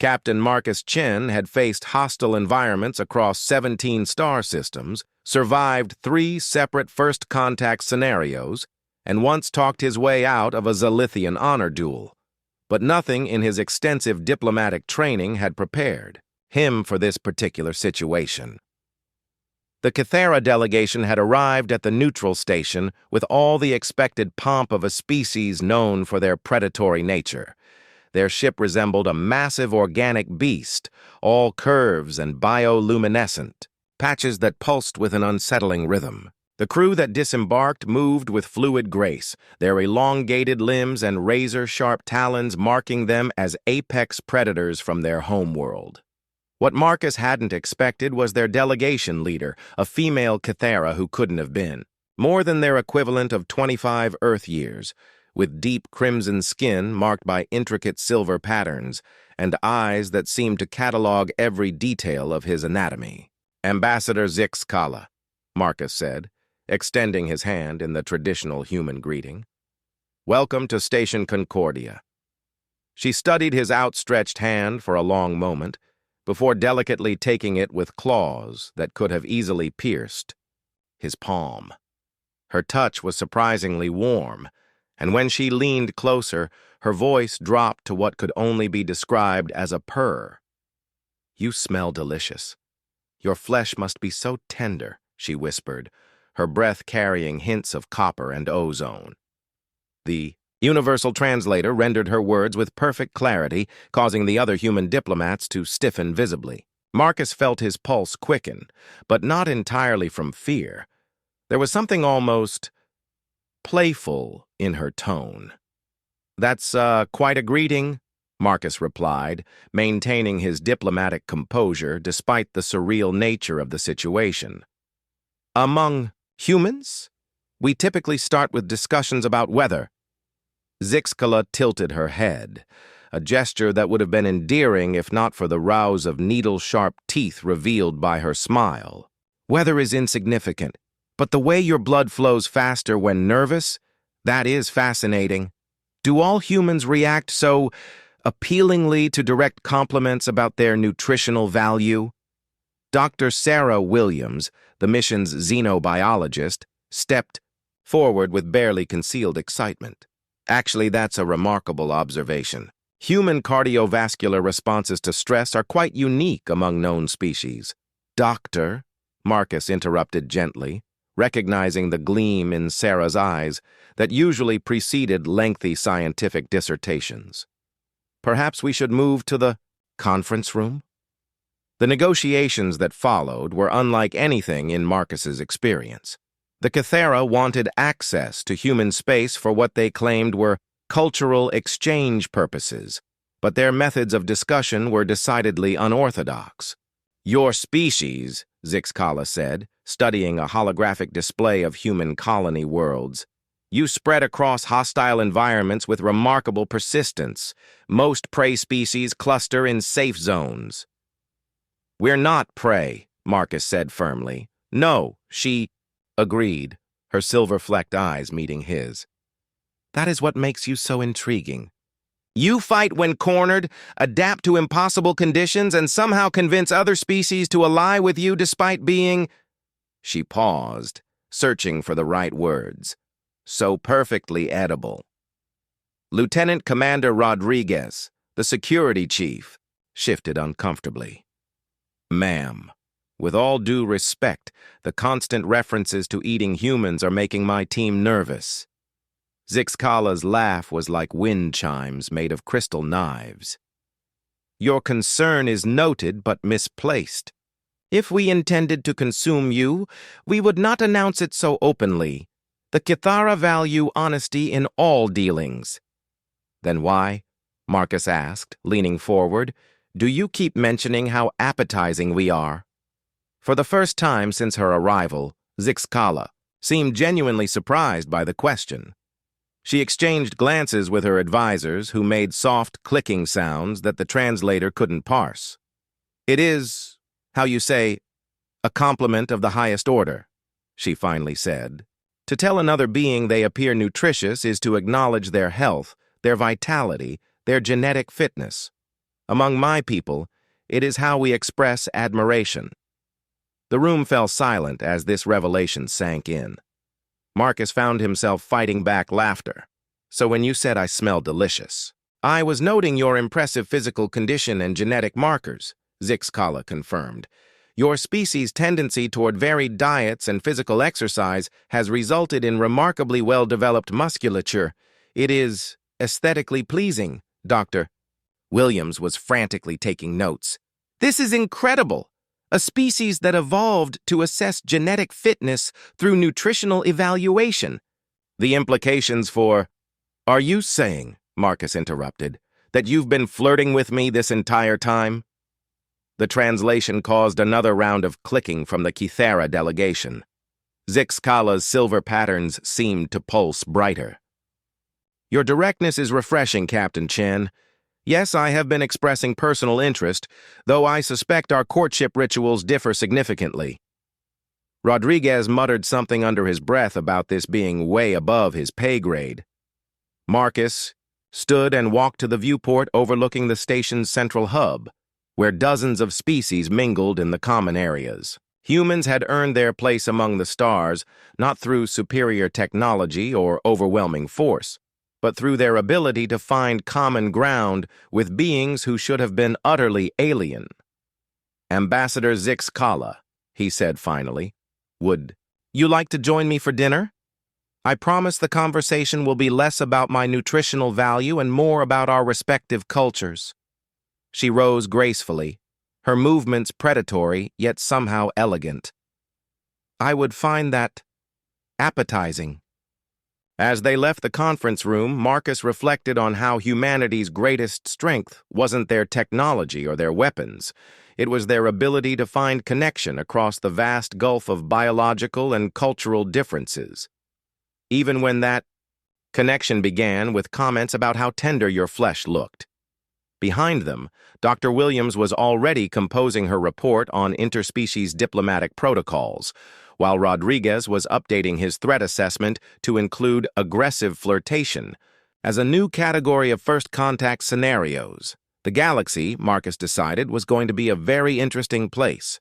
Captain Marcus Chen had faced hostile environments across 17 star systems, survived 3 separate first contact scenarios, and once talked his way out of a Zalithian honor duel. But nothing in his extensive diplomatic training had prepared him for this particular situation. The Cathra delegation had arrived at the neutral station with all the expected pomp of a species known for their predatory nature. Their ship resembled a massive organic beast, all curves and bioluminescent, patches that pulsed with an unsettling rhythm. The crew that disembarked moved with fluid grace, their elongated limbs and razor-sharp talons marking them as apex predators from their homeworld. What Marcus hadn't expected was their delegation leader, a female Cathra who couldn't have been. More than their equivalent of 25 Earth years, with deep crimson skin marked by intricate silver patterns, and eyes that seemed to catalog every detail of his anatomy. "Ambassador Zixkala," Marcus said, extending his hand in the traditional human greeting. "Welcome to Station Concordia." She studied his outstretched hand for a long moment, before delicately taking it with claws that could have easily pierced his palm. Her touch was surprisingly warm, and when she leaned closer, her voice dropped to what could only be described as a purr. "You smell delicious. Your flesh must be so tender," she whispered, her breath carrying hints of copper and ozone. The universal translator rendered her words with perfect clarity, causing the other human diplomats to stiffen visibly. Marcus felt his pulse quicken, but not entirely from fear. There was something almost playful in her tone. "That's quite a greeting," Marcus replied, maintaining his diplomatic composure despite the surreal nature of the situation. "Among humans, we typically start with discussions about weather." Zixkala tilted her head, a gesture that would have been endearing if not for the rows of needle-sharp teeth revealed by her smile. "Weather is insignificant, but the way your blood flows faster when nervous, that is fascinating. Do all humans react so appealingly to direct compliments about their nutritional value?" Dr. Sarah Williams, the mission's xenobiologist, stepped forward with barely concealed excitement. "Actually, that's a remarkable observation. Human cardiovascular responses to stress are quite unique among known species." "Doctor," Marcus interrupted gently, recognizing the gleam in Sarah's eyes that usually preceded lengthy scientific dissertations. "Perhaps we should move to the conference room?" The negotiations that followed were unlike anything in Marcus's experience. The Cathra wanted access to human space for what they claimed were cultural exchange purposes, but their methods of discussion were decidedly unorthodox. "Your species," Zixkala said, studying a holographic display of human colony worlds, "you spread across hostile environments with remarkable persistence. Most prey species cluster in safe zones." "We're not prey," Marcus said firmly. "No," she agreed, her silver-flecked eyes meeting his. "That is what makes you so intriguing. You fight when cornered, adapt to impossible conditions, and somehow convince other species to ally with you despite being—" She paused, searching for the right words. "So perfectly edible." Lieutenant Commander Rodriguez, the security chief, shifted uncomfortably. "Ma'am, with all due respect, the constant references to eating humans are making my team nervous." Zixkala's laugh was like wind chimes made of crystal knives. "Your concern is noted but misplaced. If we intended to consume you, we would not announce it so openly. The Cathra value honesty in all dealings." "Then why," Marcus asked, leaning forward, "do you keep mentioning how appetizing we are?" For the first time since her arrival, Zixkala seemed genuinely surprised by the question. She exchanged glances with her advisors, who made soft, clicking sounds that the translator couldn't parse. "It is, how you say, a compliment of the highest order," she finally said. "To tell another being they appear nutritious is to acknowledge their health, their vitality, their genetic fitness. Among my people, it is how we express admiration." The room fell silent as this revelation sank in. Marcus found himself fighting back laughter. "So when you said I smelled delicious, I was noting your impressive physical condition and genetic markers," Zixkala confirmed. "Your species' tendency toward varied diets and physical exercise has resulted in remarkably well-developed musculature. It is aesthetically pleasing, Dr. Williams was frantically taking notes. "This is incredible! A species that evolved to assess genetic fitness through nutritional evaluation. The implications for—" "Are you saying," Marcus interrupted, "that you've been flirting with me this entire time?" The translation caused another round of clicking from the Cathra delegation. Zixkala's silver patterns seemed to pulse brighter. "Your directness is refreshing, Captain Chen. Yes, I have been expressing personal interest, though I suspect our courtship rituals differ significantly." Rodriguez muttered something under his breath about this being way above his pay grade. Marcus stood and walked to the viewport overlooking the station's central hub, where dozens of species mingled in the common areas. Humans had earned their place among the stars, not through superior technology or overwhelming force, but through their ability to find common ground with beings who should have been utterly alien. "Ambassador Zixkala," he said finally, "would you like to join me for dinner? I promise the conversation will be less about my nutritional value and more about our respective cultures." She rose gracefully, her movements predatory yet somehow elegant. "I would find that appetizing." As they left the conference room, Marcus reflected on how humanity's greatest strength wasn't their technology or their weapons. It was their ability to find connection across the vast gulf of biological and cultural differences. Even when that connection began with comments about how tender your flesh looked. Behind them, Dr. Williams was already composing her report on interspecies diplomatic protocols, while Rodriguez was updating his threat assessment to include aggressive flirtation as a new category of first contact scenarios. The galaxy, Marcus decided, was going to be a very interesting place.